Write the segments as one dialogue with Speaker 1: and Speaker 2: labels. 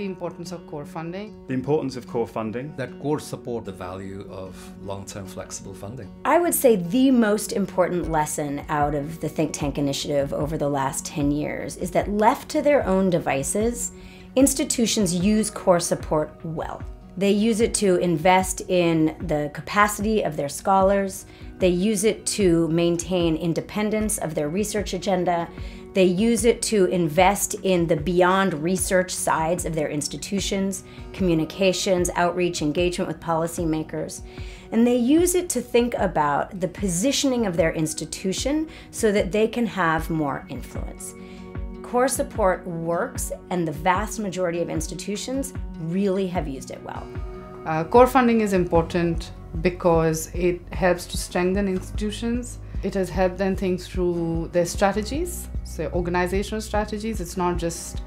Speaker 1: importance of core funding.
Speaker 2: The importance of core funding.
Speaker 3: That core support.
Speaker 4: The value of long-term flexible funding.
Speaker 5: I would say the most important lesson out of the Think Tank initiative over the last 10 years is that left to their own devices, institutions use core support well. They use it to invest in the capacity of their scholars. They use it to maintain independence of their research agenda. They use it to invest in the beyond research sides of their institutions, communications, outreach, engagement with policymakers. And they use it to think about the positioning of their institution so that they can have more influence. Core support works, and the vast majority of institutions really have used it well.
Speaker 1: Core funding is important because it helps to strengthen institutions. It has helped them think through their strategies, so organizational strategies. It's not just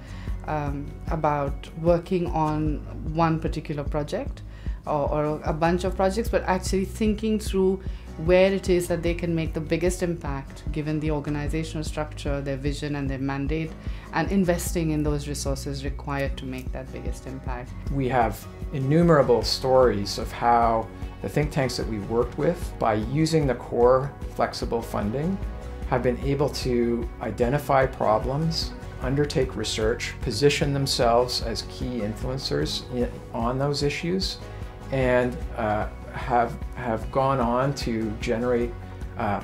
Speaker 1: about working on one particular project or a bunch of projects, but actually thinking through where it is that they can make the biggest impact given the organizational structure, their vision and their mandate, and investing in those resources required to make that biggest impact.
Speaker 6: We have innumerable stories of how the think tanks that we've worked with, by using the core flexible funding, have been able to identify problems, undertake research, position themselves as key influencers on those issues, and have gone on to generate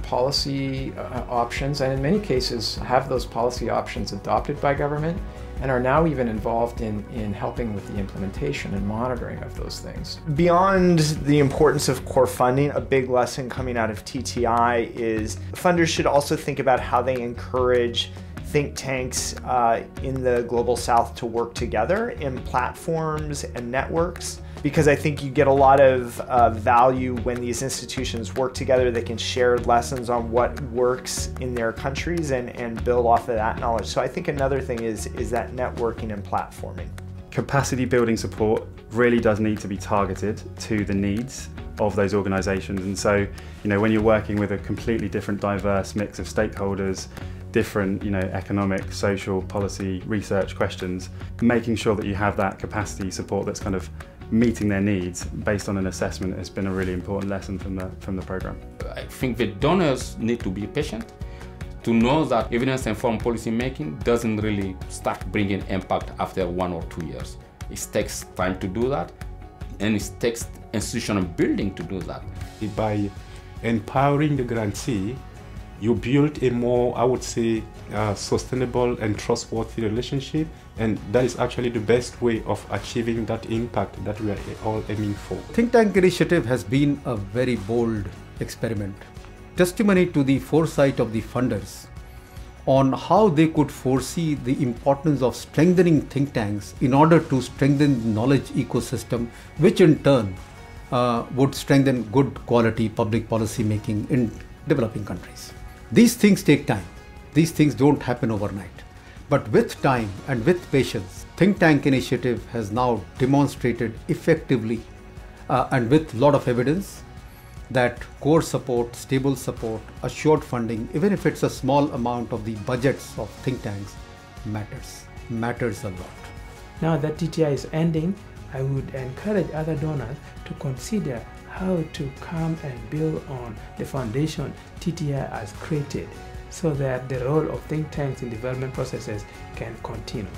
Speaker 6: policy options, and in many cases have those policy options adopted by government, and are now even involved in helping with the implementation and monitoring of those things.
Speaker 7: Beyond the importance of core funding, a big lesson coming out of TTI is funders should also think about how they encourage think tanks in the Global South to work together in platforms and networks, because I think you get a lot of value when these institutions work together. They can share lessons on what works in their countries and build off of that knowledge. So I think another thing is that networking and platforming.
Speaker 2: Capacity building support really does need to be targeted to the needs of those organizations. And so, when you're working with a completely different, diverse mix of stakeholders, different, economic, social, policy, research questions, making sure that you have that capacity support that's kind of meeting their needs based on an assessment has been a really important lesson from the program.
Speaker 8: I think the donors need to be patient to know that evidence-informed policy making doesn't really start bringing impact after 1 or 2 years. It takes time to do that, and it takes institutional building to do that.
Speaker 9: By empowering the grantee, you build a more, I would say, sustainable and trustworthy relationship, and that is actually the best way of achieving that impact that we are all aiming for.
Speaker 3: Think Tank initiative has been a very bold experiment, testimony to the foresight of the funders on how they could foresee the importance of strengthening think tanks in order to strengthen the knowledge ecosystem, which in turn would strengthen good quality public policy making in developing countries. These things take time. These things don't happen overnight. But with time and with patience, Think Tank initiative has now demonstrated effectively and with a lot of evidence that core support, stable support, assured funding, even if it's a small amount of the budgets of think tanks, matters a lot.
Speaker 10: Now that TTI is ending, I would encourage other donors to consider how to come and build on the foundation TTI has created so that the role of think tanks in development processes can continue.